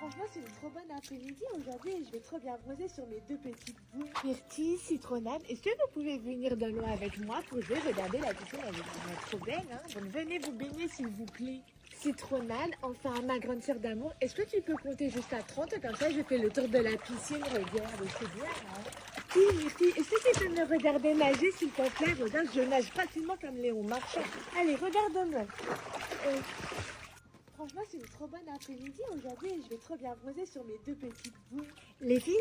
Franchement, c'est une trop bonne après-midi aujourd'hui et je vais trop bien bronzer sur mes deux petites boules. Myrtille, citronnade, est-ce que vous pouvez venir dans l'eau avec moi pour jouer, regarder la piscine avec vous? Trop belle, hein? Donc venez vous baigner s'il vous plaît. Citronnade, enfin ma grande sœur d'amour, est-ce que tu peux compter jusqu'à 30? Comme ça, je fais le tour de la piscine, regarde, c'est bien, hein? Oui, Myrtille, est-ce que tu peux me regarder nager s'il te plaît? Regarde, je nage facilement comme Léon Marchand. Allez, regarde-moi. Franchement, c'est une trop bonne après-midi aujourd'hui et je vais trop bien bronzer sur mes deux petites boules. Les filles,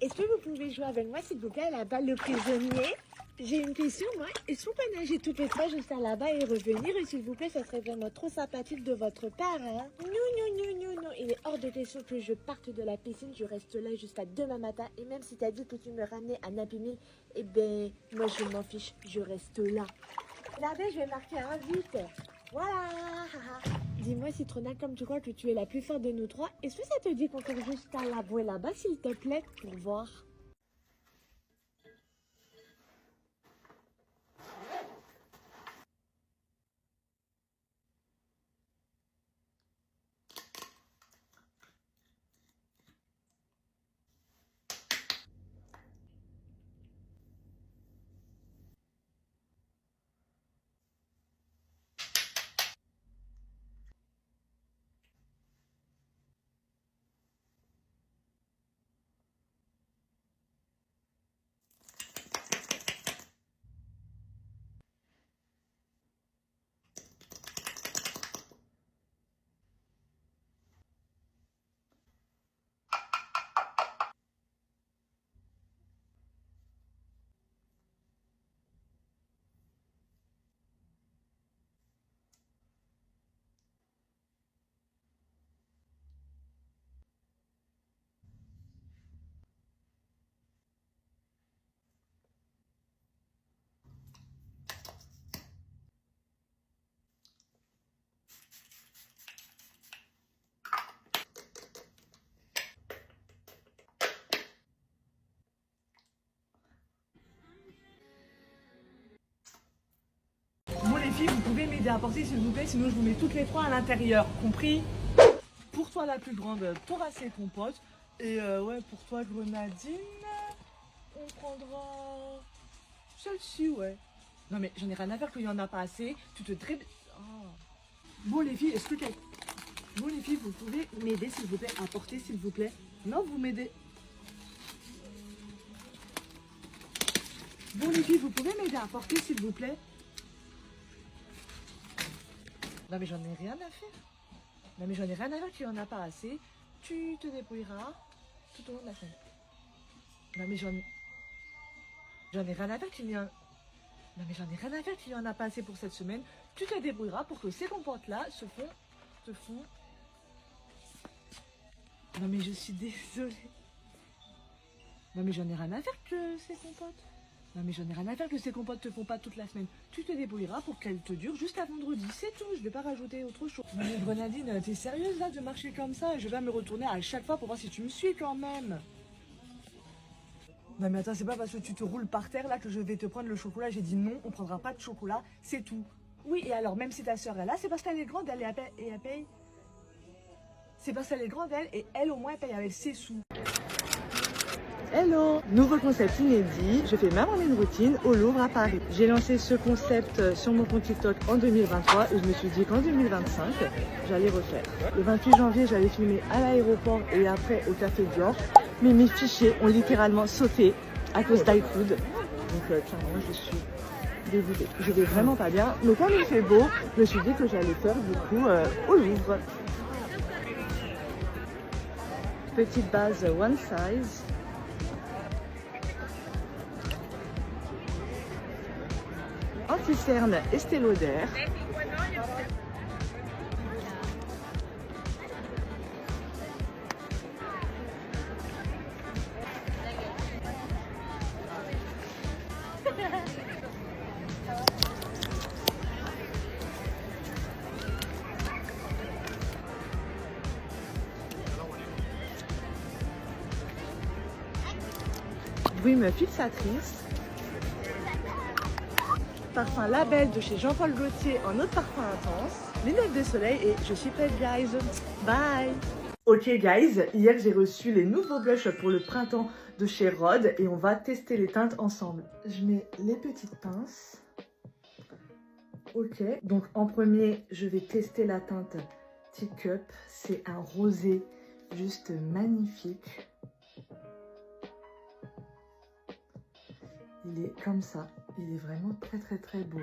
est-ce que vous pouvez jouer avec moi s'il vous plaît à la balle de prisonnier? J'ai une question, moi. Est-ce qu'on peut nager toutes les trois jusqu'à là-bas et revenir? Et s'il vous plaît, ça serait vraiment trop sympathique de votre part, hein? Non. Il est hors de question que je parte de la piscine. Je reste là jusqu'à demain matin. Et même si t'as dit que tu me ramenais à Happy Meal, eh ben, moi je m'en fiche. Je reste là. Regardez, je vais marquer un vite. Voilà. Dis-moi, Citronnade, comme tu crois que tu es la plus forte de nous trois, est-ce que ça te dit qu'on court jusqu'à la bouée là-bas, s'il te plaît, pour voir? Bon les filles, vous pouvez m'aider à porter s'il vous plaît, sinon je vous mets toutes les trois à l'intérieur, compris? Pour toi la plus grande, t'auras ses compotes. Et ouais, pour toi Grenadine, on prendra celle-ci, ouais. Non mais j'en ai rien à faire qu'il n'y en a pas assez, tu te dribbles. Oh. Bon les filles, Bon les filles, vous pouvez m'aider s'il vous plaît à porter s'il vous plaît? Non, vous m'aidez. Bon les filles, vous pouvez m'aider à porter s'il vous plaît? Non mais j'en ai rien à faire. Non mais j'en ai rien à faire qu'il n'y en a pas assez. Tu te débrouilleras tout au long de la semaine. Non mais j'en ai rien à faire qu'il n'y en... Non mais j'en ai rien à faire qu'il n'y en a pas assez pour cette semaine. Tu te débrouilleras pour que ces compotes-là se font... Non mais je suis désolée. Non mais j'en ai rien à faire que ces compotes. Non mais j'en ai rien à faire que ces compotes te font pas toute la semaine. Tu te débrouilleras pour qu'elles te durent jusqu'à vendredi, c'est tout. Je vais pas rajouter autre chose. Non mais Grenadine, t'es sérieuse là de marcher comme ça? Je vais me retourner à chaque fois pour voir si tu me suis quand même. Non mais attends, c'est pas parce que tu te roules par terre là que je vais te prendre le chocolat. J'ai dit non, on prendra pas de chocolat, c'est tout. Oui, et alors même si ta soeur est là, c'est parce qu'elle est grande, elle paye. C'est parce qu'elle est grande elle, et elle au moins elle paye avec ses sous. Hello! Nouveau concept inédit, je fais ma morning routine au Louvre à Paris. J'ai lancé ce concept sur mon compte TikTok en 2023 et je me suis dit qu'en 2025, j'allais refaire. Le 28 janvier, j'allais filmer à l'aéroport et après au Café Dior. Mais mes fichiers ont littéralement sauté à cause d'iFood. Donc clairement, je suis dégoûtée. Je vais vraiment pas bien. Mais comme il fait beau, je me suis dit que j'allais faire du coup au Louvre. Petite base one size. Anti-cerne Estée Lauder. Brume fixatrice. Parfum Label de chez Jean-Paul Gaultier en eau de parfum intense, lunettes de soleil et je suis prête guys. Bye! Ok guys, hier j'ai reçu les nouveaux blushs pour le printemps de chez Rhode et on va tester les teintes ensemble. Je mets les petites pinces. Ok, donc en premier, je vais tester la teinte Teacup. C'est un rosé juste magnifique. Il est comme ça, il est vraiment très beau.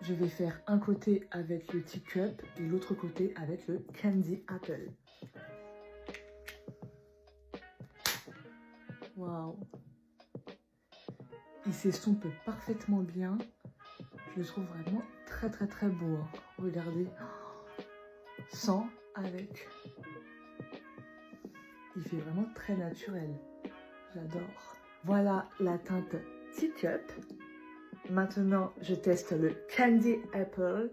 Je vais faire un côté avec le Teacup et l'autre côté avec le Candy Apple. Waouh! Il s'estompe parfaitement bien. Je le trouve vraiment très beau. Regardez. Sans, avec. Il fait vraiment très naturel. J'adore. Voilà la teinte Teacup. Maintenant, je teste le Candy Apple.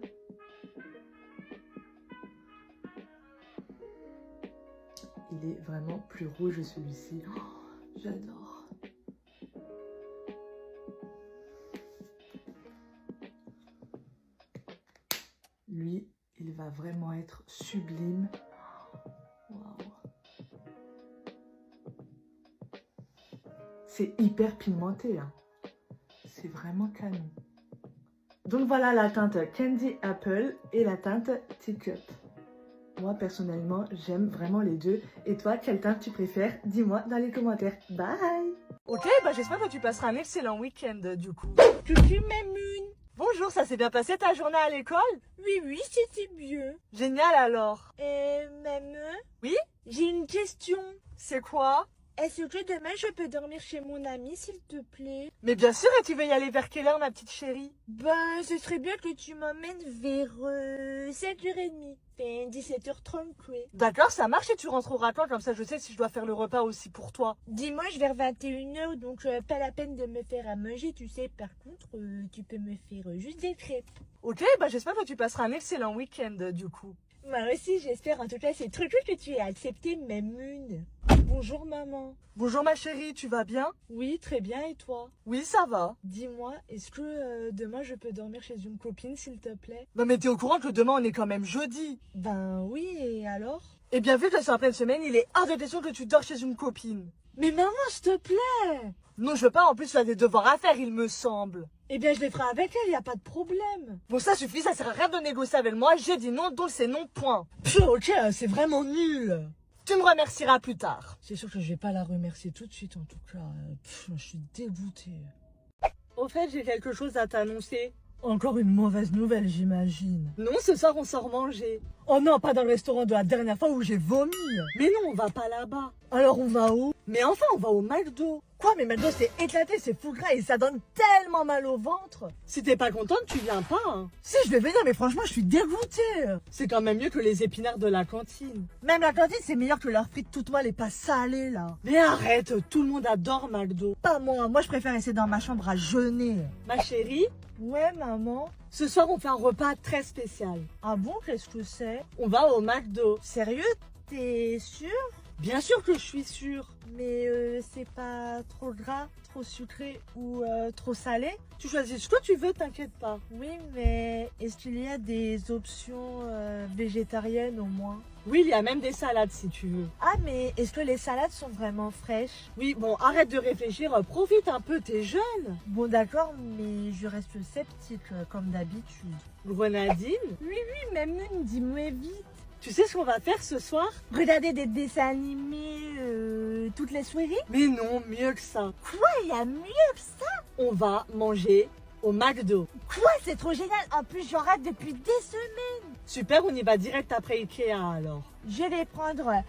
Il est vraiment plus rouge celui-ci. Oh, j'adore. Lui, il va vraiment être sublime. Waouh. C'est hyper pigmenté, hein. C'est vraiment canon. Donc voilà la teinte Candy Apple et la teinte Teacup. Moi personnellement, j'aime vraiment les deux. Et toi, quelle teinte tu préfères? Dis-moi dans les commentaires. Bye! Ok, bah j'espère que tu passeras un excellent week-end du coup. Coucou Mamoun. Bonjour, ça s'est bien passé ta journée à l'école? Oui, c'était bien. Génial alors. Maman? Oui? J'ai une question. C'est quoi? Est-ce que demain je peux dormir chez mon ami s'il te plaît? Mais bien sûr, et tu veux y aller vers quelle heure ma petite chérie? Ben, ce serait bien que tu m'emmènes vers 7h30. Enfin, 17h30 quoi. D'accord, ça marche et tu rentreras quand? Comme ça je sais si je dois faire le repas aussi pour toi. Dimanche vers 21h, donc pas la peine de me faire à manger, tu sais. Par contre, tu peux me faire juste des crêpes. Ok, bah j'espère que tu passeras un excellent week-end du coup. Moi aussi, j'espère. En tout cas, c'est trop cool que tu aies accepté Mamoun. Bonjour maman. Bonjour ma chérie, tu vas bien? Oui, très bien, et toi? Oui, ça va. Dis-moi, est-ce que demain je peux dormir chez une copine s'il te plaît? Bah mais t'es au courant que demain on est quand même jeudi? Ben oui, et alors? Eh bien vu que c'est en pleine semaine, il est hors de question que tu dors chez une copine. Mais maman, s'il te plaît! Non, je veux pas, en plus tu as des devoirs à faire, il me semble. Eh bien, je les ferai avec elle, y a pas de problème. Bon, ça suffit, ça sert à rien de négocier avec moi, j'ai dit non, donc c'est non, point. Pff, ok, c'est vraiment nul. Tu me remercieras plus tard. C'est sûr que je vais pas la remercier tout de suite, en tout cas. Je suis dégoûtée. Au fait, j'ai quelque chose à t'annoncer. Encore une mauvaise nouvelle, j'imagine. Non, ce soir on sort manger. Oh non, pas dans le restaurant de la dernière fois où j'ai vomi. Mais non, on va pas là-bas. Alors on va où? Mais enfin, on va au McDo. Quoi, mais McDo c'est éclaté, c'est fou gras et ça donne tellement mal au ventre. Si t'es pas contente, tu viens pas, hein. Si, je vais venir, mais franchement, je suis dégoûtée. C'est quand même mieux que les épinards de la cantine. Même la cantine, c'est meilleur que leurs frites toutes molles et pas salées, là. Mais arrête, tout le monde adore McDo. Pas moi je préfère rester dans ma chambre à jeûner. Ma chérie? Ouais, maman. Ce soir, on fait un repas très spécial. Ah bon, qu'est-ce que c'est? On va au McDo. Sérieux? T'es sûr? Bien sûr que je suis sûre. Mais c'est pas trop gras, trop sucré ou trop salé? Tu choisis ce que tu veux, t'inquiète pas. Oui, mais est-ce qu'il y a des options végétariennes au moins? Oui, il y a même des salades si tu veux. Ah, mais est-ce que les salades sont vraiment fraîches? Oui, bon, arrête de réfléchir, profite un peu, t'es jeune. Bon, d'accord, mais je reste sceptique comme d'habitude. Grenadine? Oui, même une, dis-moi vite. Tu sais ce qu'on va faire ce soir? Regarder des dessins animés toutes les soirées? Mais non, mieux que ça. Quoi? Il y a mieux que ça? On va manger au McDo. Quoi? C'est trop génial. En plus, j'en rate depuis des semaines. Super, on y va direct après Ikea alors. Je vais prendre un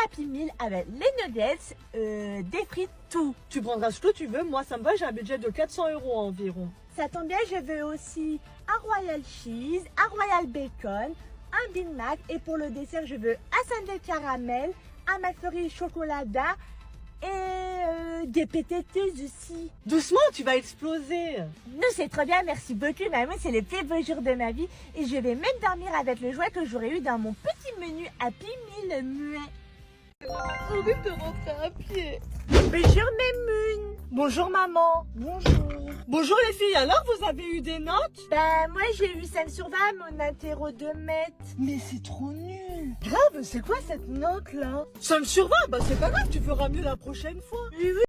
Happy Meal avec les nuggets, des frites, tout. Tu prendras ce que tu veux, moi ça me va, j'ai un budget de 400 € environ. Ça tombe bien, je veux aussi un Royal Cheese, un Royal Bacon, un Big Mac et pour le dessert, je veux un sundae caramel, un McFlurry chocolata et des PTT aussi. Doucement, tu vas exploser. Non, c'est trop bien, merci beaucoup, maman, c'est le plus beau jour de ma vie et je vais même dormir avec le jouet que j'aurais eu dans mon petit menu Happy Meal muet. horrible de rentrer à pied. Bonjour Memoun. Bonjour maman. Bonjour. Bonjour les filles, alors vous avez eu des notes? Bah moi j'ai eu 5 sur 20 mon interro de maths. Mais c'est trop nul. Grave, c'est quoi cette note là? 5 sur 20, bah c'est pas grave, tu feras mieux la prochaine fois. Oui, oui.